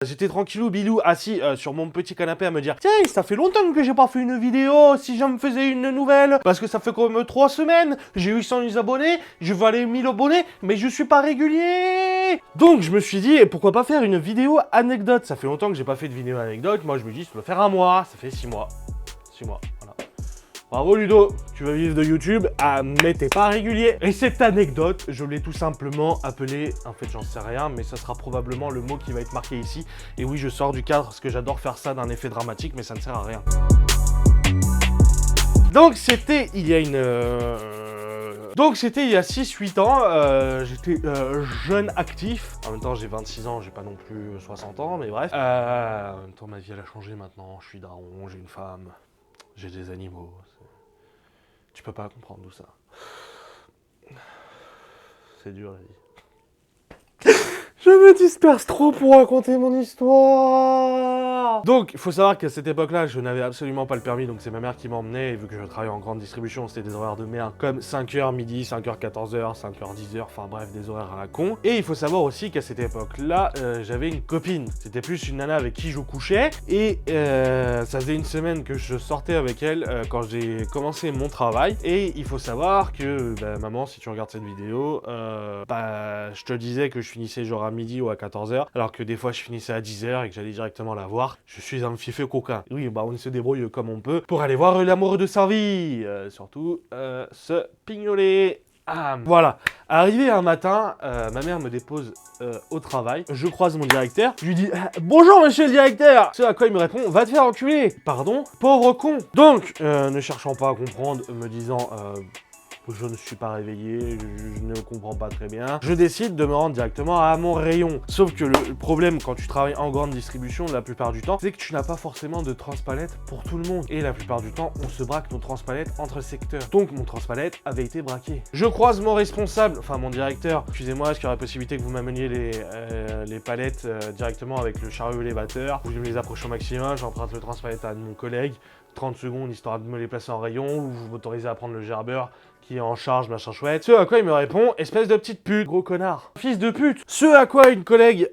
J'étais tranquillou bilou assis sur mon petit canapé à me dire, tiens, ça fait longtemps que j'ai pas fait une vidéo, si j'en faisais une nouvelle, parce que ça fait comme 3 semaines, j'ai eu 100 abonnés, je veux aller 1000 abonnés, mais je suis pas régulier. Donc je me suis dit, et pourquoi pas faire une vidéo anecdote? Ça fait longtemps que j'ai pas fait de vidéo anecdote, moi je me dis, ça peut faire un mois, ça fait 6 mois. 6 mois, voilà. Bravo Ludo, tu vas vivre de YouTube, mais t'es pas régulier. Et cette anecdote, je l'ai tout simplement appelée, en fait j'en sais rien, mais ça sera probablement le mot qui va être marqué ici. Et oui, je sors du cadre parce que j'adore faire ça d'un effet dramatique, mais ça ne sert à rien. Donc c'était il y a il y a 6-8 ans, j'étais jeune actif. En même temps, j'ai 26 ans, j'ai pas non plus 60 ans, mais bref. En même temps, ma vie elle a changé maintenant, je suis daron, j'ai une femme, j'ai des animaux. Tu peux pas comprendre tout ça. C'est dur la vie. Je me disperse trop pour raconter mon histoire. Donc, il faut savoir qu'à cette époque-là, je n'avais absolument pas le permis, donc c'est ma mère qui m'emmenait, et vu que je travaillais en grande distribution, c'était des horaires de merde, comme 5h midi, 5h 14h, 5h 10h, enfin bref, des horaires à la con. Et il faut savoir aussi qu'à cette époque-là, j'avais une copine. C'était plus une nana avec qui je couchais, et ça faisait une semaine que je sortais avec elle quand j'ai commencé mon travail. Et il faut savoir que, maman, si tu regardes cette vidéo, je te disais que je finissais genre à midi ou à 14h, alors que des fois je finissais à 10h et que j'allais directement la voir. Je suis un fiefé coquin. Oui, on se débrouille comme on peut pour aller voir l'amour de sa vie. Surtout, se pignoler. Ah, voilà. Arrivé un matin, ma mère me dépose au travail. Je croise mon directeur. Je lui dis bonjour monsieur le directeur. Ce à quoi il me répond, va te faire enculer. Pardon, pauvre con. Donc, ne cherchant pas à comprendre, me disant je ne suis pas réveillé, je ne comprends pas très bien. Je décide de me rendre directement à mon rayon. Sauf que le problème quand tu travailles en grande distribution, la plupart du temps, c'est que tu n'as pas forcément de transpalette pour tout le monde. Et la plupart du temps, on se braque nos transpalettes entre secteurs. Donc mon transpalette avait été braqué. Je croise mon responsable, enfin mon directeur. Excusez-moi, est-ce qu'il y aurait possibilité que vous m'ameniez les palettes directement avec le chariot élévateur? Vous me les approchez au maximum, j'emprunte le transpalette à mon collègue. 30 secondes histoire de me les placer en rayon, ou vous m'autorisez à prendre le gerbeur qui est en charge, machin chouette. Ce à quoi il me répond, espèce de petite pute, gros connard, fils de pute. Ce à quoi une collègue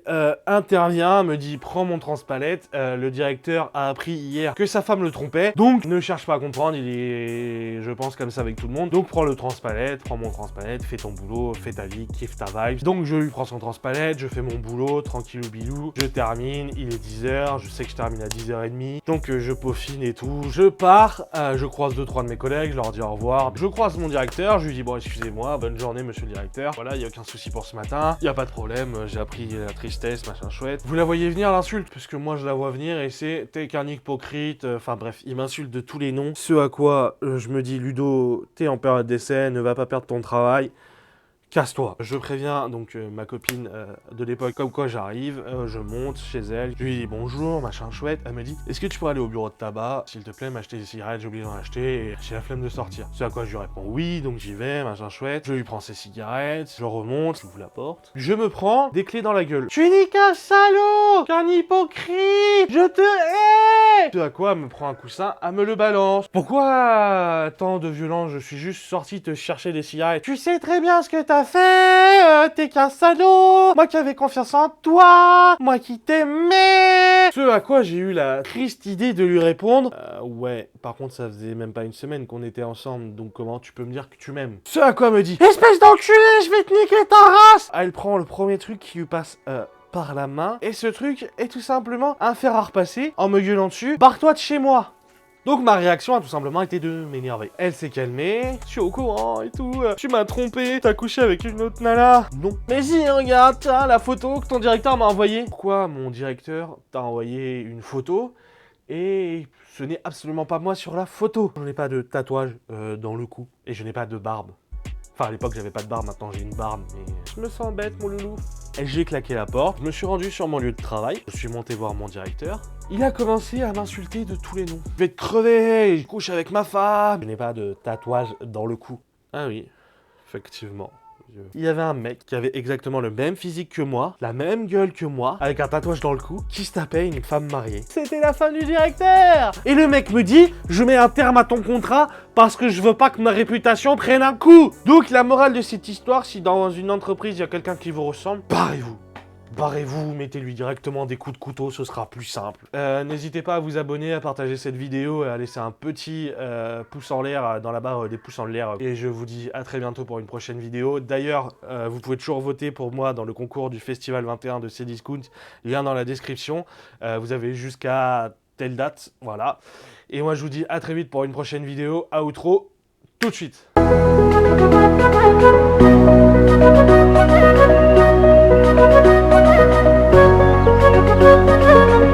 intervient, me dit, prends mon transpalette, le directeur a appris hier que sa femme le trompait, donc ne cherche pas à comprendre, il est, je pense, comme ça avec tout le monde. Donc prends le transpalette, prends mon transpalette, fais ton boulot, fais ta vie, kiffe ta vibe. Donc je lui prends son transpalette, je fais mon boulot, tranquillou bilou, je termine, il est 10h, je sais que je termine à 10h30, donc je peaufine et tout. Je pars, je croise 2-3 de mes collègues, je leur dis au revoir, je croise mon directeur, je lui dis bon excusez-moi, bonne journée monsieur le directeur, voilà, il n'y a aucun souci pour ce matin, il n'y a pas de problème, j'ai appris la tristesse, machin chouette. Vous la voyez venir l'insulte, parce que moi je la vois venir et c'est t'es qu'un hypocrite, enfin bref, il m'insulte de tous les noms. Ce à quoi je me dis Ludo, t'es en période d'essai, ne va pas perdre ton travail. Casse-toi. Je préviens donc ma copine de l'époque, comme quoi j'arrive, je monte chez elle, je lui dis bonjour, machin chouette, elle me dit est-ce que tu pourrais aller au bureau de tabac, s'il te plaît, m'acheter des cigarettes, j'ai oublié d'en acheter, et j'ai la flemme de sortir. C'est à quoi je lui réponds oui, donc j'y vais, machin chouette, je lui prends ses cigarettes, je remonte, j'ouvre la porte, je me prends des clés dans la gueule. Tu n'es qu'un salaud, qu'un hypocrite, je te hais. Ce à quoi elle me prend un coussin, elle me le balance. Pourquoi tant de violence? Je suis juste sorti te chercher des cigarettes. Tu sais très bien ce que t'as fait, t'es qu'un salaud, moi qui avais confiance en toi, moi qui t'aimais. Ce à quoi j'ai eu la triste idée de lui répondre ouais, par contre ça faisait même pas une semaine qu'on était ensemble, donc comment tu peux me dire que tu m'aimes? Ce à quoi elle me dit espèce d'enculé, je vais te niquer ta race. Elle prend le premier truc qui lui passe par la main, et ce truc est tout simplement un fer à repasser en me gueulant dessus, barre-toi de chez moi. Donc ma réaction a tout simplement été de m'énerver. Elle s'est calmée, je suis au courant et tout, tu m'as trompé, t'as couché avec une autre nana. Non. Mais si, regarde, tiens, la photo que ton directeur m'a envoyée. Pourquoi mon directeur t'a envoyé une photo et ce n'est absolument pas moi sur la photo? Je n'ai pas de tatouage dans le cou et je n'ai pas de barbe. Enfin, à l'époque, j'avais pas de barbe, maintenant j'ai une barbe, mais je me sens bête, mon loulou. Et j'ai claqué la porte, je me suis rendu sur mon lieu de travail, je suis monté voir mon directeur. Il a commencé à m'insulter de tous les noms. Je vais te crever, je couche avec ma femme. Je n'ai pas de tatouage dans le cou. Ah oui, effectivement. Il y avait un mec qui avait exactement le même physique que moi, la même gueule que moi, avec un tatouage dans le cou, qui se tapait une femme mariée. C'était la femme du directeur. Et le mec me dit, je mets un terme à ton contrat parce que je veux pas que ma réputation prenne un coup. Donc la morale de cette histoire, si dans une entreprise il y a quelqu'un qui vous ressemble, barrez-vous. barrez-vous, mettez-lui directement des coups de couteau, ce sera plus simple. N'hésitez pas à vous abonner, à partager cette vidéo et à laisser un petit pouce en l'air dans la barre des pouces en l'air. Et je vous dis à très bientôt pour une prochaine vidéo. D'ailleurs, vous pouvez toujours voter pour moi dans le concours du Festival 21 de Cdiscount, lien dans la description. Vous avez jusqu'à telle date, voilà. Et moi je vous dis à très vite pour une prochaine vidéo, outro, tout de suite.